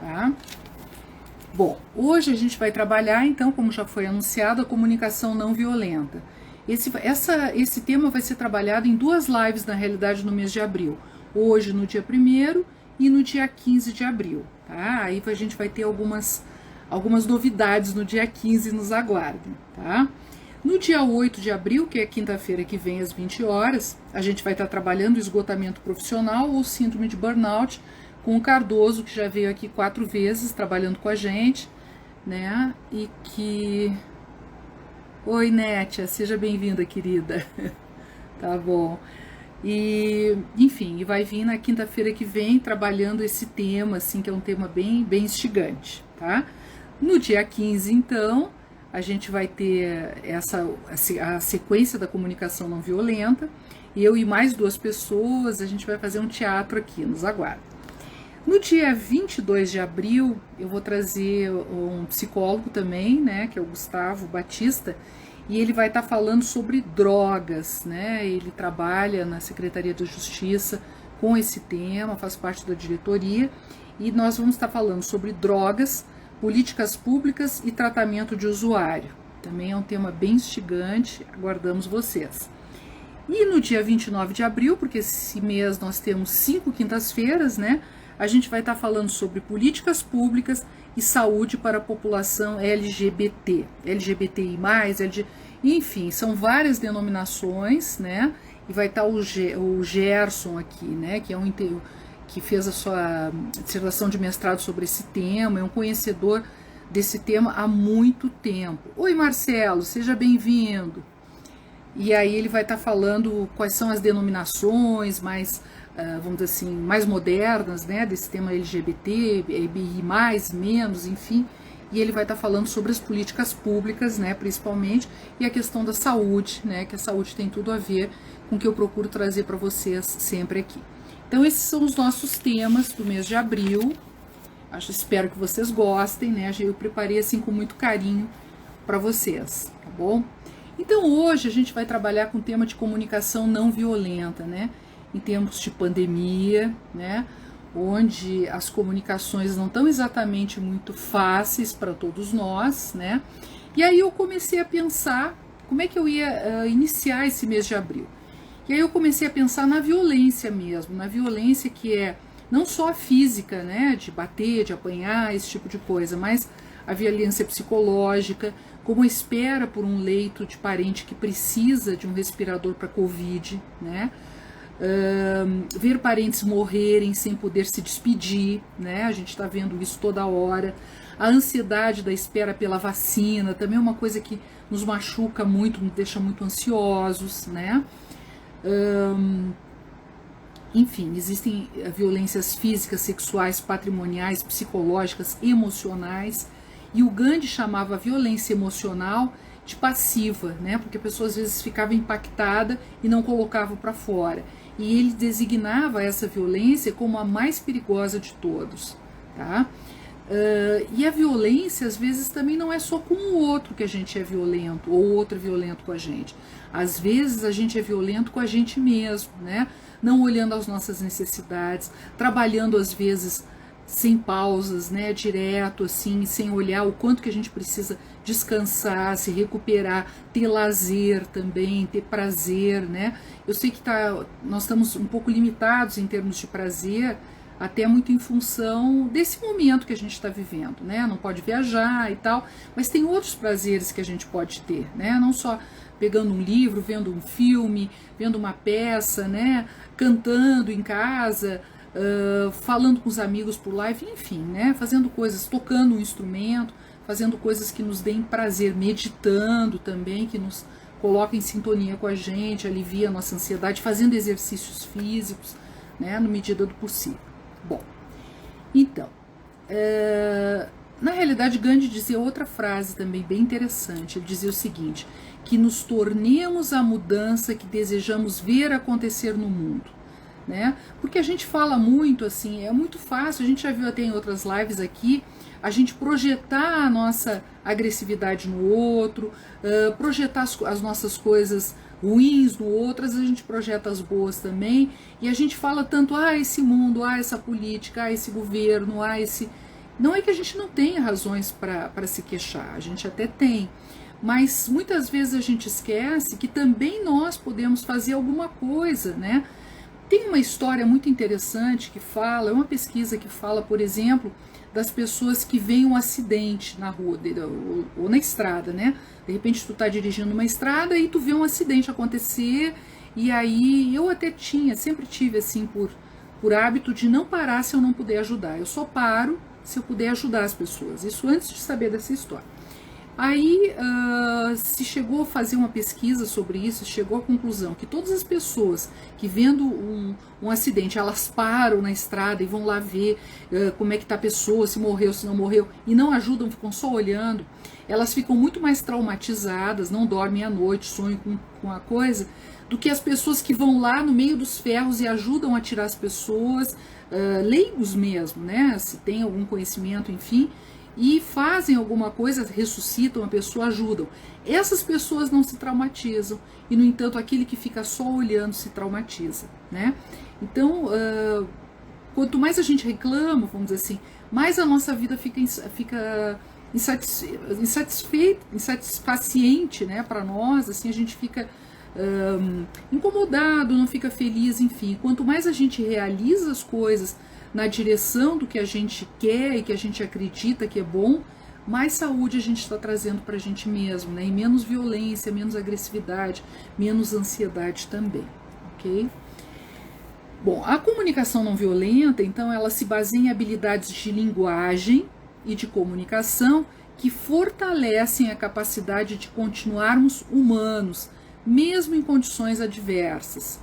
tá? Bom, hoje a gente vai trabalhar, então, como já foi anunciado, a comunicação não violenta. Esse tema vai ser trabalhado em 2 lives, na realidade, no mês de abril. Hoje, no dia 1º, e no dia 15 de abril, tá? Aí a gente vai ter algumas novidades no dia 15, nos aguardem, tá? No dia 8 de abril, que é quinta-feira que vem às 20 horas, a gente vai estar trabalhando esgotamento profissional ou síndrome de burnout com o Cardoso, que já veio aqui 4 vezes trabalhando com a gente, né? E que... Oi, Nétia, seja bem-vinda, querida. Tá bom. E, enfim, vai vir na quinta-feira que vem trabalhando esse tema, assim, que é um tema bem instigante, tá? No dia 15, então, a gente vai ter a sequência da comunicação não violenta, e eu e mais 2 pessoas, a gente vai fazer um teatro aqui, nos aguarda. No dia 22 de abril, eu vou trazer um psicólogo também, né, que é o Gustavo Batista, e ele vai estar falando sobre drogas, né? Ele trabalha na Secretaria da Justiça com esse tema, faz parte da diretoria, e nós vamos estar falando sobre drogas, políticas públicas e tratamento de usuário. Também é um tema bem instigante, aguardamos vocês. E no dia 29 de abril, porque esse mês nós temos 5 quintas-feiras, né? A gente vai estar falando sobre políticas públicas e saúde para a população LGBT, LGBTI+, enfim, são várias denominações, né? E vai estar o Gerson aqui, né? Que fez a sua dissertação de mestrado sobre esse tema, é um conhecedor desse tema há muito tempo. Oi, Marcelo, seja bem-vindo. E aí ele vai estar falando quais são as denominações mais, vamos dizer assim, mais modernas, né, desse tema LGBT, LGBTI+, menos, enfim, e ele vai estar falando sobre as políticas públicas, né, principalmente, e a questão da saúde, né, que a saúde tem tudo a ver com o que eu procuro trazer para vocês sempre aqui. Então esses são os nossos temas do mês de abril, espero que vocês gostem, né, eu preparei assim com muito carinho para vocês, tá bom? Então hoje a gente vai trabalhar com o tema de comunicação não violenta, né? Em tempos de pandemia, né? Onde as comunicações não estão exatamente muito fáceis para todos nós, né? E aí eu comecei a pensar como é que eu ia iniciar esse mês de abril. E aí eu comecei a pensar na violência mesmo, na violência que é não só a física, né? De bater, de apanhar, esse tipo de coisa, mas a violência psicológica, como a espera por um leito de parente que precisa de um respirador para Covid, né? Ver parentes morrerem sem poder se despedir, né? A gente está vendo isso toda hora. A ansiedade da espera pela vacina também é uma coisa que nos machuca muito, nos deixa muito ansiosos, né? Enfim, existem violências físicas, sexuais, patrimoniais, psicológicas, emocionais. E o Gandhi chamava a violência emocional de passiva, né? Porque a pessoa às vezes ficava impactada e não colocava para fora. E ele designava essa violência como a mais perigosa de todos, tá? E a violência às vezes também não é só com o outro que a gente é violento, ou o outro é violento com a gente. Às vezes a gente é violento com a gente mesmo, né? Não olhando as nossas necessidades, trabalhando às vezes sem pausas, né, direto, assim, sem olhar o quanto que a gente precisa descansar, se recuperar, ter lazer também, ter prazer, né? Eu sei que nós estamos um pouco limitados em termos de prazer, até muito em função desse momento que a gente está vivendo, né? Não pode viajar e tal, mas tem outros prazeres que a gente pode ter, né? Não só pegando um livro, vendo um filme, vendo uma peça, né? Cantando em casa, falando com os amigos por live, enfim, né? Fazendo coisas, tocando um instrumento, fazendo coisas que nos deem prazer, meditando também, que nos coloca em sintonia com a gente, alivia a nossa ansiedade, fazendo exercícios físicos, né? Na medida do possível. Bom, então, na realidade Gandhi dizia outra frase também bem interessante, ele dizia o seguinte, que nos tornemos a mudança que desejamos ver acontecer no mundo, né? Porque a gente fala muito assim, é muito fácil, a gente já viu até em outras lives aqui, a gente projetar a nossa agressividade no outro, projetar as nossas coisas ruins no outro, a gente projeta as boas também, e a gente fala tanto, esse mundo, essa política, esse governo, esse... Não é que a gente não tenha razões para se queixar, a gente até tem, mas muitas vezes a gente esquece que também nós podemos fazer alguma coisa, né? Tem uma história muito interessante que fala, é uma pesquisa que fala, por exemplo, das pessoas que veem um acidente na rua ou na estrada, né? De repente tu tá dirigindo uma estrada e tu vê um acidente acontecer, e aí eu até sempre tive assim por hábito de não parar se eu não puder ajudar. Eu só paro se eu puder ajudar as pessoas. Isso antes de saber dessa história. Aí se chegou a fazer uma pesquisa sobre isso, chegou à conclusão que todas as pessoas que vendo um acidente, elas param na estrada e vão lá ver como é que tá a pessoa, se morreu, se não morreu, e não ajudam, ficam só olhando, elas ficam muito mais traumatizadas, não dormem à noite, sonham com a coisa, do que as pessoas que vão lá no meio dos ferros e ajudam a tirar as pessoas, leigos mesmo, né? Se tem algum conhecimento, enfim, e fazem alguma coisa, ressuscitam a pessoa, ajudam. Essas pessoas não se traumatizam, e no entanto aquele que fica só olhando se traumatiza, né? Então, quanto mais a gente reclama, vamos dizer assim, mais a nossa vida fica insatisfaciente, né, para nós, assim, a gente fica incomodado, não fica feliz, enfim. Quanto mais a gente realiza as coisas na direção do que a gente quer e que a gente acredita que é bom, mais saúde a gente está trazendo para a gente mesmo, né? E menos violência, menos agressividade, menos ansiedade também, ok? Bom, a comunicação não violenta, então, ela se baseia em habilidades de linguagem e de comunicação que fortalecem a capacidade de continuarmos humanos, mesmo em condições adversas.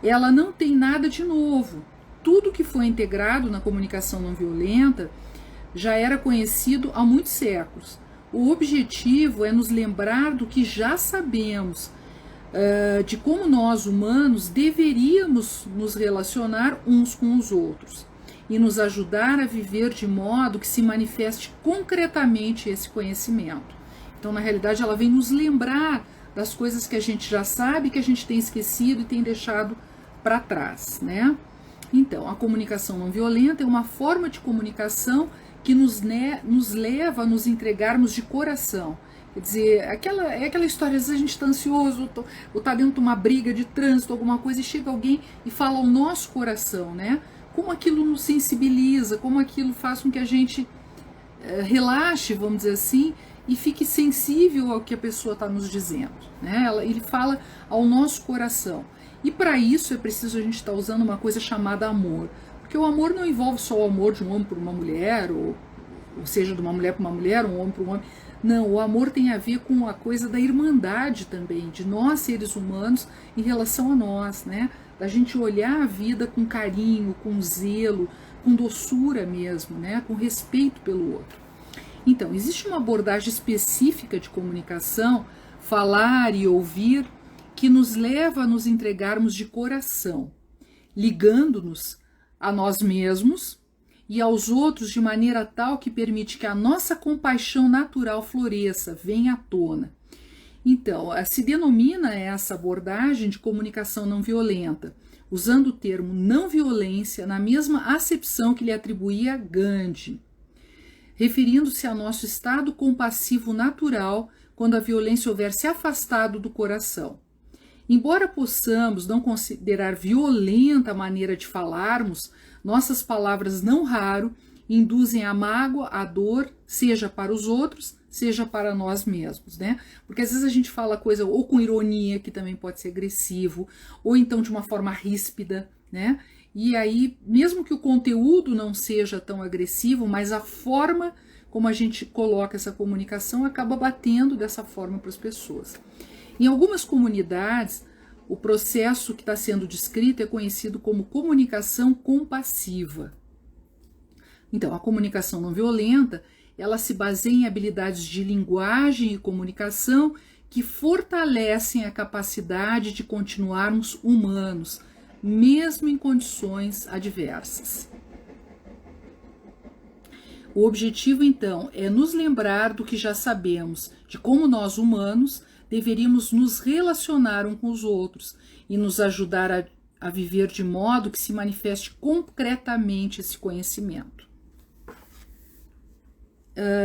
Ela não tem nada de novo. Tudo que foi integrado na comunicação não violenta já era conhecido há muitos séculos. O objetivo é nos lembrar do que já sabemos, de como nós, humanos, deveríamos nos relacionar uns com os outros e nos ajudar a viver de modo que se manifeste concretamente esse conhecimento. Então, na realidade, ela vem nos lembrar das coisas que a gente já sabe, que a gente tem esquecido e tem deixado para trás, né? Então, a comunicação não violenta é uma forma de comunicação que nos leva a nos entregarmos de coração. Quer dizer, aquela história, às vezes a gente está ansioso, ou está dentro de uma briga de trânsito, alguma coisa, e chega alguém e fala ao nosso coração, né? Como aquilo nos sensibiliza, como aquilo faz com que a gente relaxe, vamos dizer assim, e fique sensível ao que a pessoa está nos dizendo, né? Ele fala ao nosso coração. E para isso é preciso a gente estar usando uma coisa chamada amor. Porque o amor não envolve só o amor de um homem por uma mulher, ou seja, de uma mulher para uma mulher, um homem para um homem. Não, o amor tem a ver com a coisa da irmandade também, de nós seres humanos em relação a nós, né? Da gente olhar a vida com carinho, com zelo, com doçura mesmo, né? Com respeito pelo outro. Então, existe uma abordagem específica de comunicação, falar e ouvir, que nos leva a nos entregarmos de coração, ligando-nos a nós mesmos e aos outros de maneira tal que permite que a nossa compaixão natural floresça, venha à tona. Então, se denomina essa abordagem de comunicação não violenta, usando o termo não violência na mesma acepção que lhe atribuía Gandhi, referindo-se ao nosso estado compassivo natural quando a violência houver se afastado do coração. Embora possamos não considerar violenta a maneira de falarmos, nossas palavras não raro induzem a mágoa, a dor, seja para os outros, seja para nós mesmos, né? Porque às vezes a gente fala coisa ou com ironia, que também pode ser agressivo, ou então de uma forma ríspida, né? E aí, mesmo que o conteúdo não seja tão agressivo, mas a forma como a gente coloca essa comunicação acaba batendo dessa forma para as pessoas. Em algumas comunidades, o processo que está sendo descrito é conhecido como comunicação compassiva. Então, a comunicação não violenta, ela se baseia em habilidades de linguagem e comunicação que fortalecem a capacidade de continuarmos humanos, mesmo em condições adversas. O objetivo, então, é nos lembrar do que já sabemos, de como nós, humanos, deveríamos nos relacionar uns com os outros e nos ajudar a viver de modo que se manifeste concretamente esse conhecimento.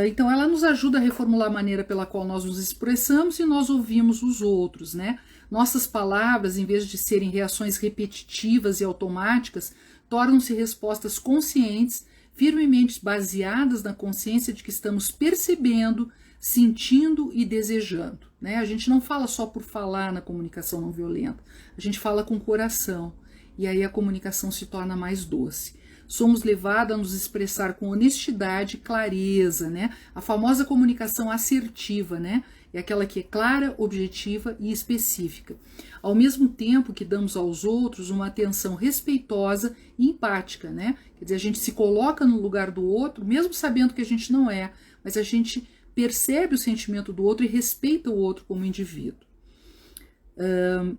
Então ela nos ajuda a reformular a maneira pela qual nós nos expressamos e nós ouvimos os outros, né? Nossas palavras, em vez de serem reações repetitivas e automáticas, tornam-se respostas conscientes, firmemente baseadas na consciência de que estamos percebendo, sentindo e desejando, né? A gente não fala só por falar na comunicação não violenta, a gente fala com o coração, e aí a comunicação se torna mais doce. Somos levados a nos expressar com honestidade e clareza, né? A famosa comunicação assertiva, né? É aquela que é clara, objetiva e específica. Ao mesmo tempo que damos aos outros uma atenção respeitosa e empática, né? Quer dizer, a gente se coloca no lugar do outro, mesmo sabendo que a gente não é, mas a gente percebe o sentimento do outro e respeita o outro como indivíduo.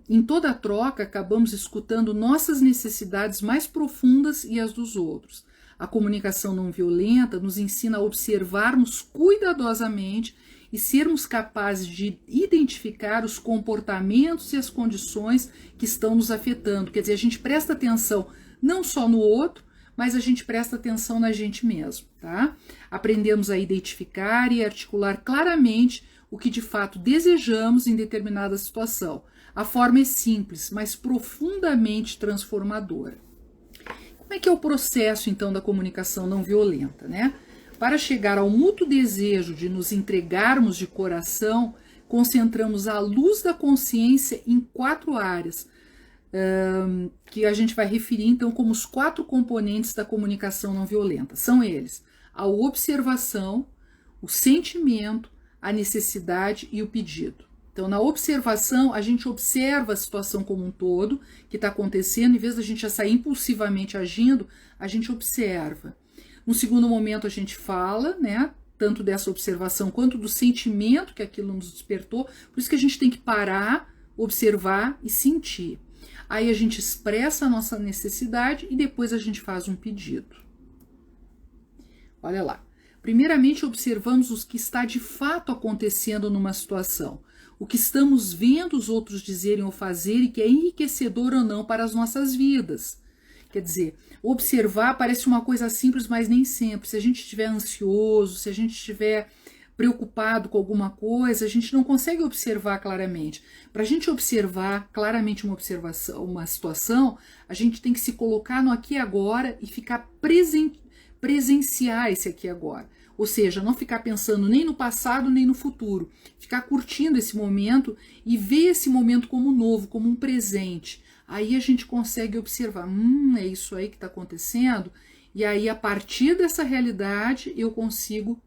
Em toda a troca, acabamos escutando nossas necessidades mais profundas e as dos outros. A comunicação não violenta nos ensina a observarmos cuidadosamente e sermos capazes de identificar os comportamentos e as condições que estão nos afetando. Quer dizer, a gente presta atenção não só no outro, mas a gente presta atenção na gente mesmo, tá? Aprendemos a identificar e articular claramente o que de fato desejamos em determinada situação. A forma é simples, mas profundamente transformadora. Como é que é o processo, então, da comunicação não violenta, né? Para chegar ao mútuo desejo de nos entregarmos de coração, concentramos a luz da consciência em 4 áreas, que a gente vai referir, então, como os 4 componentes da comunicação não violenta. São eles: a observação, o sentimento, a necessidade e o pedido. Então, na observação, a gente observa a situação como um todo que está acontecendo, em vez da gente já sair impulsivamente agindo, a gente observa. No segundo momento, a gente fala, né, tanto dessa observação quanto do sentimento que aquilo nos despertou, por isso que a gente tem que parar, observar e sentir. Aí a gente expressa a nossa necessidade e depois a gente faz um pedido. Olha lá. Primeiramente, observamos o que está de fato acontecendo numa situação, o que estamos vendo os outros dizerem ou fazerem que é enriquecedor ou não para as nossas vidas. Quer dizer, observar parece uma coisa simples, mas nem sempre. Se a gente estiver ansioso, se a gente estiver preocupado com alguma coisa, a gente não consegue observar claramente. Para a gente observar claramente uma situação, a gente tem que se colocar no aqui e agora e ficar presenciar esse aqui e agora. Ou seja, não ficar pensando nem no passado nem no futuro. Ficar curtindo esse momento e ver esse momento como novo, como um presente. Aí a gente consegue observar, é isso aí que está acontecendo, e aí a partir dessa realidade eu consigo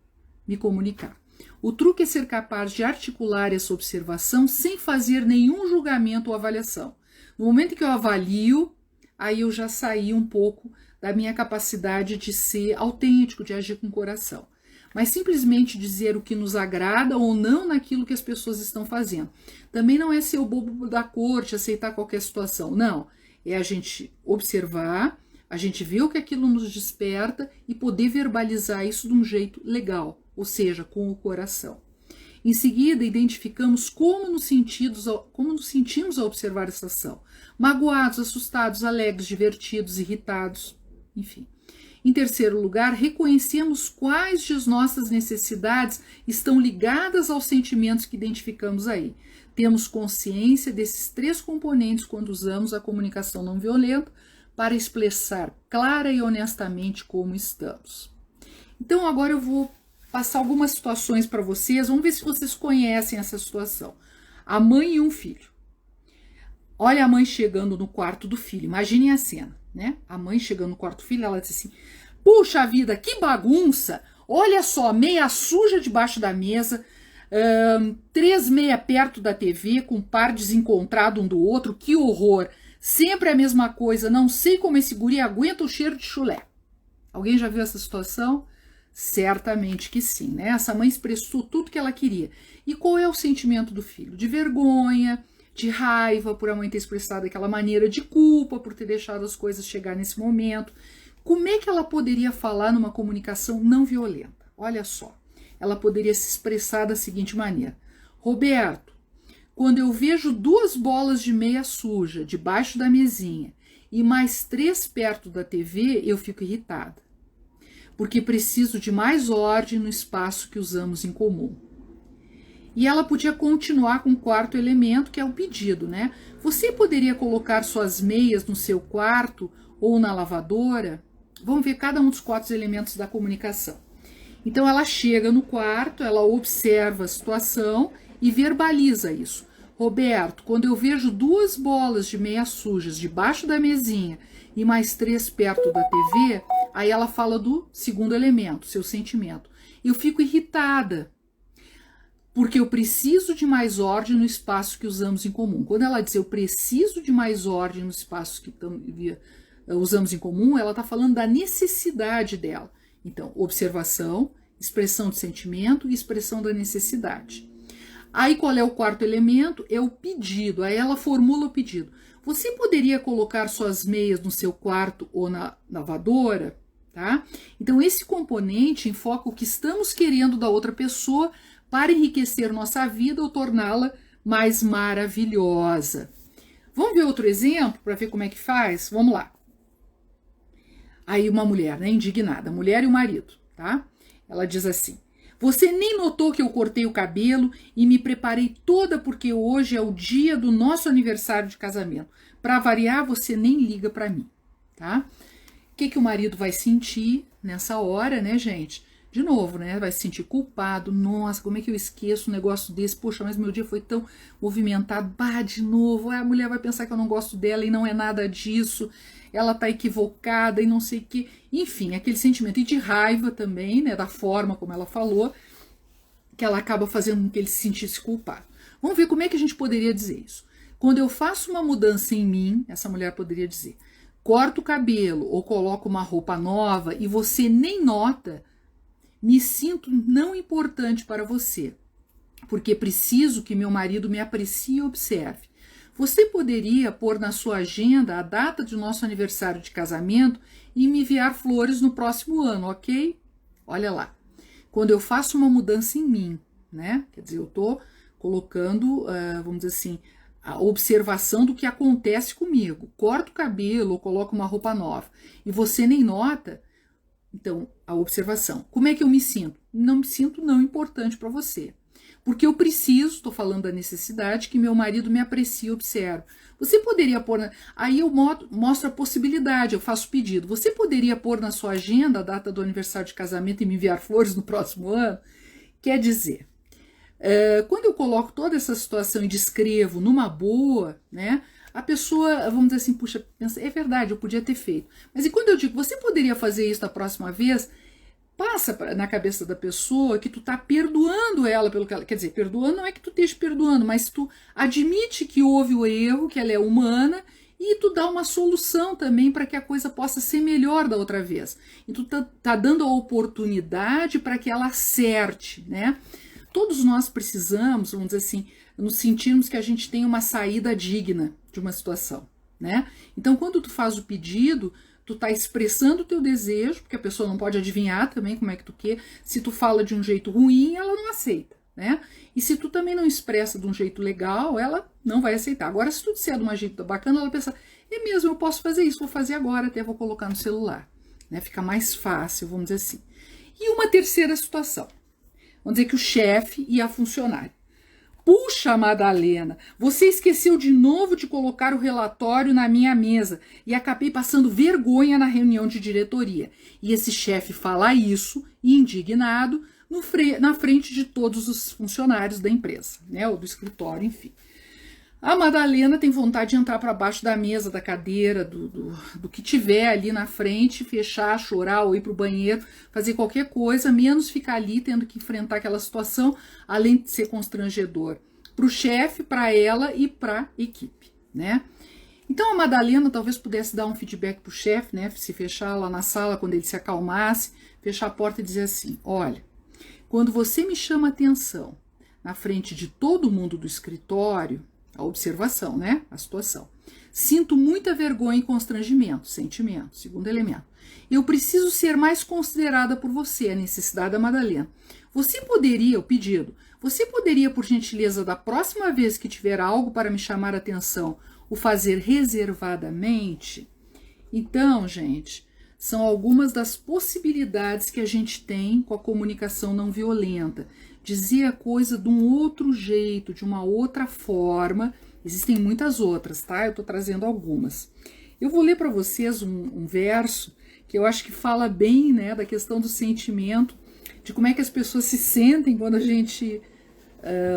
me comunicar. O truque é ser capaz de articular essa observação sem fazer nenhum julgamento ou avaliação. No momento em que eu avalio, aí eu já saí um pouco da minha capacidade de ser autêntico, de agir com o coração. Mas simplesmente dizer o que nos agrada ou não naquilo que as pessoas estão fazendo. Também não é ser o bobo da corte, aceitar qualquer situação. Não, é a gente observar, a gente ver o que aquilo nos desperta e poder verbalizar isso de um jeito legal, ou seja, com o coração. Em seguida, identificamos como nos sentimos ao observar essa ação. Magoados, assustados, alegres, divertidos, irritados, enfim. Em terceiro lugar, reconhecemos quais de nossas necessidades estão ligadas aos sentimentos que identificamos aí. Temos consciência desses 3 componentes quando usamos a comunicação não violenta para expressar clara e honestamente como estamos. Então agora eu vou passar algumas situações para vocês, vamos ver se vocês conhecem essa situação. A mãe e um filho. Olha a mãe chegando no quarto do filho, imaginem a cena, né? A mãe chegando no quarto do filho, ela diz assim: puxa vida, que bagunça! Olha só, meia suja debaixo da mesa, 3 meia perto da TV, com um par desencontrado um do outro, que horror! Sempre a mesma coisa, não sei como esse guri aguenta o cheiro de chulé. Alguém já viu essa situação? Certamente que sim, né? Essa mãe expressou tudo que ela queria. E qual é o sentimento do filho? De vergonha, de raiva por a mãe ter expressado daquela maneira, de culpa por ter deixado as coisas chegar nesse momento. Como é que ela poderia falar numa comunicação não violenta? Olha só, ela poderia se expressar da seguinte maneira: Roberto, quando eu vejo 2 bolas de meia suja debaixo da mesinha e mais 3 perto da TV, eu fico irritada. porque preciso de mais ordem no espaço que usamos em comum. E ela podia continuar com o quarto elemento, que é o pedido, né? Você poderia colocar suas meias no seu quarto ou na lavadora? Vamos ver cada um dos 4 elementos da comunicação. Então ela chega no quarto, ela observa a situação e verbaliza isso. Roberto, quando eu vejo 2 bolas de meia sujas debaixo da mesinha e mais 3 perto da TV, aí ela fala do segundo elemento, seu sentimento. Eu fico irritada, porque eu preciso de mais ordem no espaço que usamos em comum. Quando ela diz eu preciso de mais ordem no espaço que usamos em comum, ela está falando da necessidade dela. Então, observação, expressão de sentimento e expressão da necessidade. Aí qual é o quarto elemento? É o pedido. Aí ela formula o pedido. Você poderia colocar suas meias no seu quarto ou na lavadora? Tá? Então esse componente enfoca o que estamos querendo da outra pessoa para enriquecer nossa vida ou torná-la mais maravilhosa. Vamos ver outro exemplo para ver como é que faz? Vamos lá. Aí uma mulher, né, indignada, a mulher e o marido, tá? Ela diz assim: você nem notou que eu cortei o cabelo e me preparei toda porque hoje é o dia do nosso aniversário de casamento. Para variar, você nem liga para mim, tá? O que o marido vai sentir nessa hora, né, gente? De novo, né? Vai se sentir culpado. Nossa, como é que eu esqueço um negócio desse? Poxa, mas meu dia foi tão movimentado. Bah, de novo. A mulher vai pensar que eu não gosto dela e não é nada disso. Ela tá equivocada e não sei o que. Enfim, aquele sentimento. E de raiva também, né? Da forma como ela falou, que ela acaba fazendo com que ele se sentisse culpado. Vamos ver como é que a gente poderia dizer isso. Quando eu faço uma mudança em mim, essa mulher poderia dizer: corto o cabelo ou coloco uma roupa nova e você nem nota, me sinto não importante para você, porque preciso que meu marido me aprecie e observe. Você poderia pôr na sua agenda a data de nosso aniversário de casamento e me enviar flores no próximo ano, ok? Olha lá. Quando eu faço uma mudança em mim, né? Quer dizer, eu estou colocando, vamos dizer assim, a observação do que acontece comigo. Corto o cabelo ou coloco uma roupa nova e você nem nota. Então, a observação. Como é que eu me sinto? Não me sinto não importante para você. Porque eu preciso, estou falando da necessidade, que meu marido me aprecie e observe. Você poderia pôr... Aí eu mostro a possibilidade, eu faço pedido. Você poderia pôr na sua agenda a data do aniversário de casamento e me enviar flores no próximo ano? Quer dizer, quando eu coloco toda essa situação e descrevo numa boa, né? A pessoa, vamos dizer assim, puxa, pensa, é verdade, eu podia ter feito. Mas e quando eu digo, você poderia fazer isso da próxima vez? Passa na cabeça da pessoa que tu tá perdoando ela pelo que ela... Quer dizer, perdoando não é que tu esteja perdoando, mas tu admite que houve o erro, que ela é humana, e tu dá uma solução também para que a coisa possa ser melhor da outra vez. E tu tá dando a oportunidade para que ela acerte, né? Todos nós precisamos, vamos dizer assim, nos sentirmos que a gente tem uma saída digna de uma situação, né? Então, quando tu faz o pedido, tu tá expressando o teu desejo, porque a pessoa não pode adivinhar também como é que tu quer. Se tu fala de um jeito ruim, ela não aceita, né? E se tu também não expressa de um jeito legal, ela não vai aceitar. Agora, se tu disser de um jeito bacana, ela pensa, é mesmo, eu posso fazer isso, vou fazer agora, até vou colocar no celular, né? Fica mais fácil, vamos dizer assim. E uma terceira situação. Vamos dizer que o chefe e a funcionária. Puxa, Madalena, você esqueceu de novo de colocar o relatório na minha mesa e acabei passando vergonha na reunião de diretoria. E esse chefe fala isso, indignado, na frente de todos os funcionários da empresa, né, ou do escritório, enfim. A Madalena tem vontade de entrar para baixo da mesa, da cadeira, do que tiver ali na frente, fechar, chorar ou ir para o banheiro, fazer qualquer coisa, menos ficar ali tendo que enfrentar aquela situação, além de ser constrangedor para o chefe, para ela e para a equipe, né? Então a Madalena talvez pudesse dar um feedback para o chefe, né? Se fechar lá na sala quando ele se acalmasse, fechar a porta e dizer assim: olha, quando você me chama atenção na frente de todo mundo do escritório, a observação, né? A situação. Sinto muita vergonha e constrangimento, sentimento, segundo elemento. Eu preciso ser mais considerada por você, a necessidade da Madalena. Você poderia, o pedido, você poderia, por gentileza, da próxima vez que tiver algo para me chamar a atenção, o fazer reservadamente? Então, gente, são algumas das possibilidades que a gente tem com a comunicação não violenta. Dizer a coisa de um outro jeito, de uma outra forma. Existem muitas outras, tá? Eu tô trazendo algumas. Eu vou ler para vocês um verso que eu acho que fala bem, né, da questão do sentimento, de como é que as pessoas se sentem quando a gente,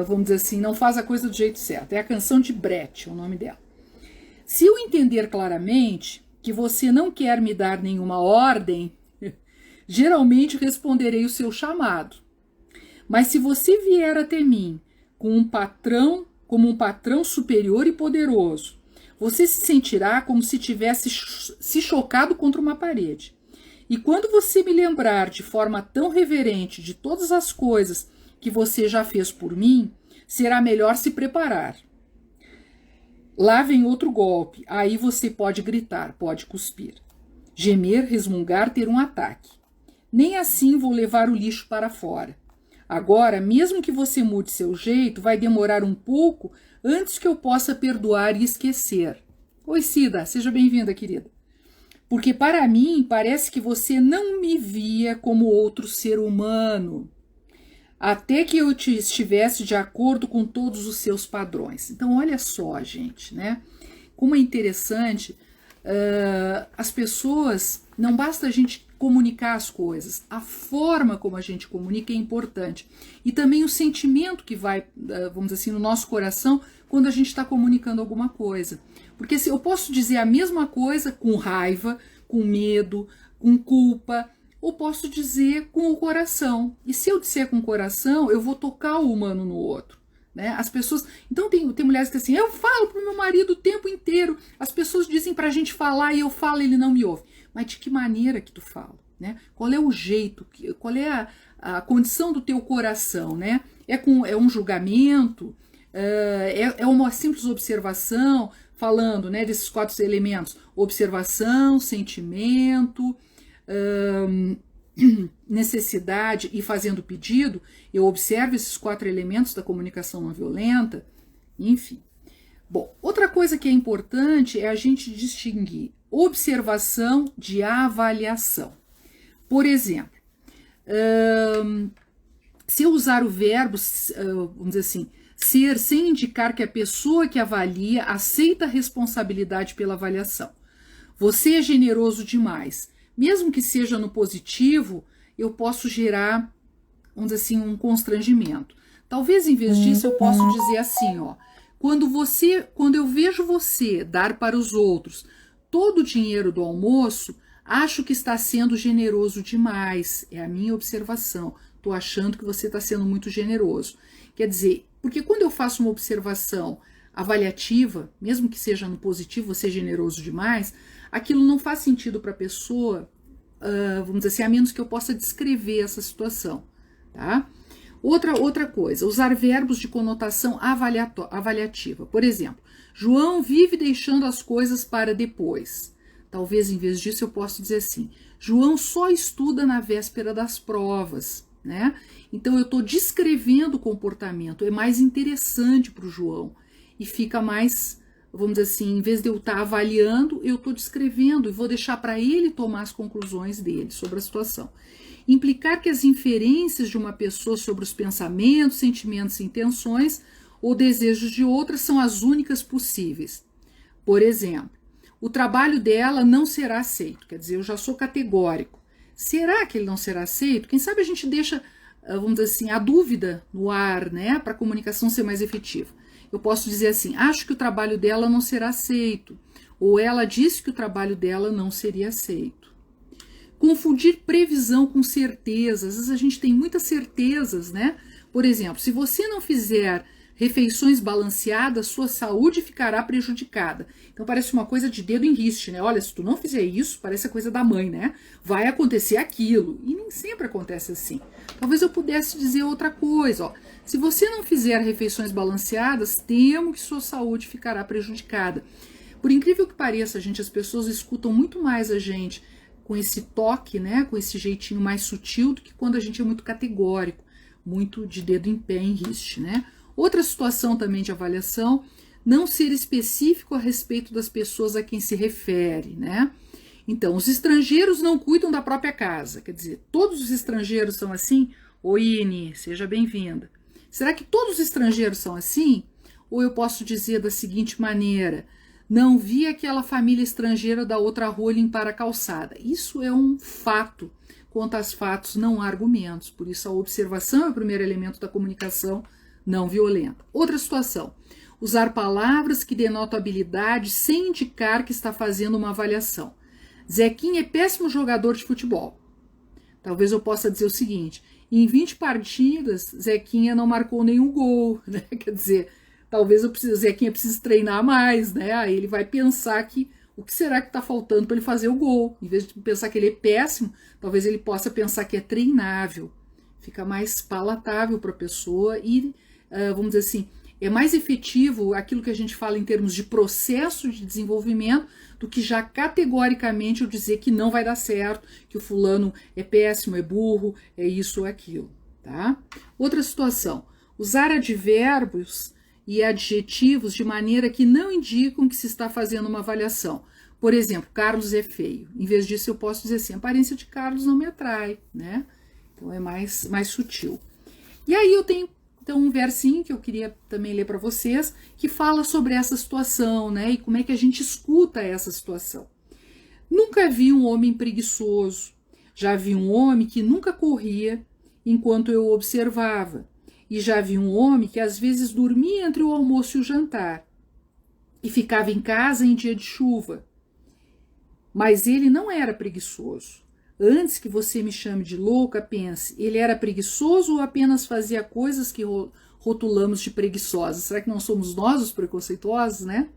vamos dizer assim, não faz a coisa do jeito certo. É a canção de Brecht, é o nome dela. Se eu entender claramente que você não quer me dar nenhuma ordem, geralmente responderei o seu chamado. Mas se você vier até mim com como um patrão superior e poderoso, você se sentirá como se tivesse se chocado contra uma parede. E quando você me lembrar de forma tão reverente de todas as coisas que você já fez por mim, será melhor se preparar. Lá vem outro golpe, aí você pode gritar, pode cuspir, gemer, resmungar, ter um ataque. Nem assim vou levar o lixo para fora. Agora, mesmo que você mude seu jeito, vai demorar um pouco antes que eu possa perdoar e esquecer. Oi, Cida, seja bem-vinda, querida. Porque para mim parece que você não me via como outro ser humano, até que eu estivesse de acordo com todos os seus padrões. Então, olha só, gente, né? Como é interessante, as pessoas, não basta a gente comunicar as coisas, a forma como a gente comunica é importante. E também o sentimento que vai, vamos dizer assim, no nosso coração quando a gente está comunicando alguma coisa. Porque se eu posso dizer a mesma coisa com raiva, com medo, com culpa, ou posso dizer com o coração. E se eu disser com o coração, eu vou tocar o humano no outro. Né? As pessoas. Então tem mulheres que assim, eu falo pro meu marido o tempo inteiro. As pessoas dizem pra gente falar e eu falo e ele não me ouve. Mas de que maneira que tu fala? Né? Qual é o jeito? Qual é a condição do teu coração? Né? É um julgamento? É uma simples observação? Falando, né, desses 4 elementos: observação, sentimento, necessidade e fazendo pedido. Eu observo esses 4 elementos da comunicação não violenta, enfim. Bom, outra coisa que é importante é a gente distinguir observação de avaliação. Por exemplo, se eu usar o verbo, vamos dizer assim, ser, sem indicar que a pessoa que avalia aceita a responsabilidade pela avaliação. Você é generoso demais. Mesmo que seja no positivo, eu posso gerar, vamos dizer assim, um constrangimento. Talvez em vez disso eu possa dizer assim, ó, quando eu vejo você dar para os outros todo o dinheiro do almoço, acho que está sendo generoso demais. É a minha observação. Estou achando que você está sendo muito generoso. Quer dizer, porque quando eu faço uma observação avaliativa, mesmo que seja no positivo, você é generoso demais, aquilo não faz sentido para a pessoa, vamos dizer assim, a menos que eu possa descrever essa situação. Tá? Outra coisa, usar verbos de conotação avaliativa. Por exemplo, João vive deixando as coisas para depois. Talvez em vez disso eu possa dizer assim, João só estuda na véspera das provas. Né? Então eu estou descrevendo o comportamento, é mais interessante para o João e fica mais, vamos dizer assim, em vez de eu estar avaliando, eu estou descrevendo e vou deixar para ele tomar as conclusões dele sobre a situação. Implicar que as inferências de uma pessoa sobre os pensamentos, sentimentos, intenções ou desejos de outra são as únicas possíveis. Por exemplo, o trabalho dela não será aceito, quer dizer, eu já sou categórico. Será que ele não será aceito? Quem sabe a gente deixa, vamos dizer assim, a dúvida no ar, né, para a comunicação ser mais efetiva. Eu posso dizer assim, acho que o trabalho dela não será aceito, ou ela disse que o trabalho dela não seria aceito. Confundir previsão com certeza. Às vezes a gente tem muitas certezas, né? Por exemplo, se você não fizer refeições balanceadas, sua saúde ficará prejudicada. Então parece uma coisa de dedo em riste, né? Olha, se tu não fizer isso, parece a coisa da mãe, né? Vai acontecer aquilo. E nem sempre acontece assim. Talvez eu pudesse dizer outra coisa, ó. Se você não fizer refeições balanceadas, temo que sua saúde ficará prejudicada. Por incrível que pareça, gente, as pessoas escutam muito mais a gente com esse toque, né? Com esse jeitinho mais sutil do que quando a gente é muito categórico, muito de dedo em pé, em riste, né? Outra situação também de avaliação, não ser específico a respeito das pessoas a quem se refere, né? Então, os estrangeiros não cuidam da própria casa. Quer dizer, todos os estrangeiros são assim? Oi, Ini, seja bem-vinda. Será que todos os estrangeiros são assim? Ou eu posso dizer da seguinte maneira: não vi aquela família estrangeira da outra rua limpar a calçada. Isso é um fato. Quanto aos fatos, não há argumentos. Por isso, a observação é o primeiro elemento da comunicação não violenta. Outra situação: usar palavras que denotam habilidade sem indicar que está fazendo uma avaliação. Zequinha é péssimo jogador de futebol. Talvez eu possa dizer o seguinte: em 20 partidas, Zequinha não marcou nenhum gol, né? Quer dizer, talvez Zequinha precise treinar mais, né? Aí ele vai pensar que o que será que está faltando para ele fazer o gol? Em vez de pensar que ele é péssimo, talvez ele possa pensar que é treinável. Fica mais palatável para a pessoa e, vamos dizer assim, é mais efetivo aquilo que a gente fala em termos de processo de desenvolvimento do que já categoricamente eu dizer que não vai dar certo, que o fulano é péssimo, é burro, é isso ou aquilo, tá? Outra situação: usar advérbios e adjetivos de maneira que não indicam que se está fazendo uma avaliação. Por exemplo, Carlos é feio. Em vez disso, eu posso dizer assim: a aparência de Carlos não me atrai, né? Então é mais sutil. E aí eu tenho então um versinho que eu queria também ler para vocês, que fala sobre essa situação, né? E como é que a gente escuta essa situação. Nunca vi um homem preguiçoso. Já vi um homem que nunca corria enquanto eu observava. E já vi um homem que às vezes dormia entre o almoço e o jantar. E ficava em casa em dia de chuva. Mas ele não era preguiçoso. Antes que você me chame de louca, pense: ele era preguiçoso ou apenas fazia coisas que rotulamos de preguiçosas? Será que não somos nós os preconceituosos, né?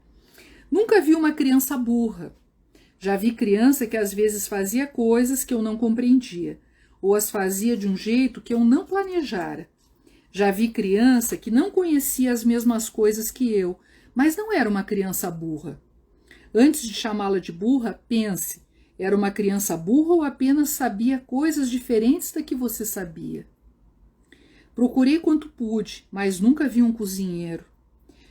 Nunca vi uma criança burra. Já vi criança que às vezes fazia coisas que eu não compreendia, ou as fazia de um jeito que eu não planejara. Já vi criança que não conhecia as mesmas coisas que eu, mas não era uma criança burra. Antes de chamá-la de burra, pense: era uma criança burra ou apenas sabia coisas diferentes da que você sabia? Procurei quanto pude, mas nunca vi um cozinheiro.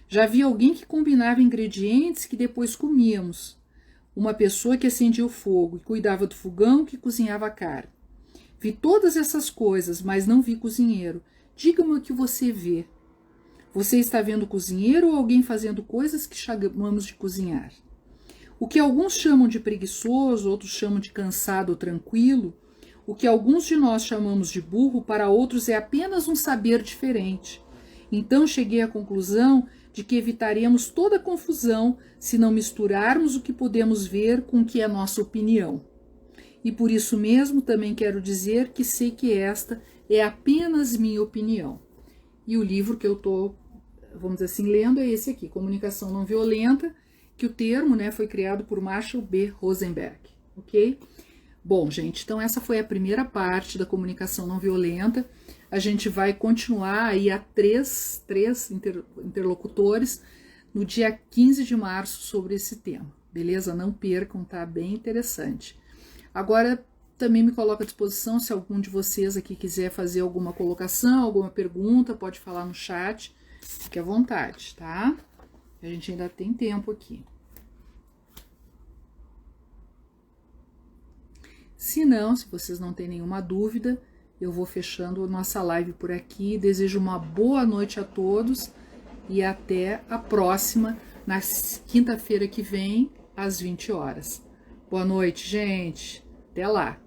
Já vi alguém que combinava ingredientes que depois comíamos. Uma pessoa que acendia o fogo e cuidava do fogão que cozinhava a carne. Vi todas essas coisas, mas não vi cozinheiro. Diga-me o que você vê. Você está vendo cozinheiro ou alguém fazendo coisas que chamamos de cozinhar? O que alguns chamam de preguiçoso, outros chamam de cansado ou tranquilo, o que alguns de nós chamamos de burro, para outros é apenas um saber diferente. Então cheguei à conclusão de que evitaremos toda confusão se não misturarmos o que podemos ver com o que é nossa opinião. E por isso mesmo também quero dizer que sei que esta é apenas minha opinião. E o livro que eu estou, vamos dizer assim, lendo é esse aqui, Comunicação Não Violenta, que o termo, né, foi criado por Marshall B. Rosenberg, ok? Bom, gente, então essa foi a primeira parte da comunicação não violenta. A gente vai continuar aí a três interlocutores no dia 15 de março sobre esse tema, beleza? Não percam, tá bem interessante. Agora, também me coloco à disposição se algum de vocês aqui quiser fazer alguma colocação, alguma pergunta, pode falar no chat, fique à vontade, tá? A gente ainda tem tempo aqui. Se não, se vocês não têm nenhuma dúvida, eu vou fechando nossa live por aqui. Desejo uma boa noite a todos e até a próxima, na quinta-feira que vem, às 20 horas. Boa noite, gente. Até lá.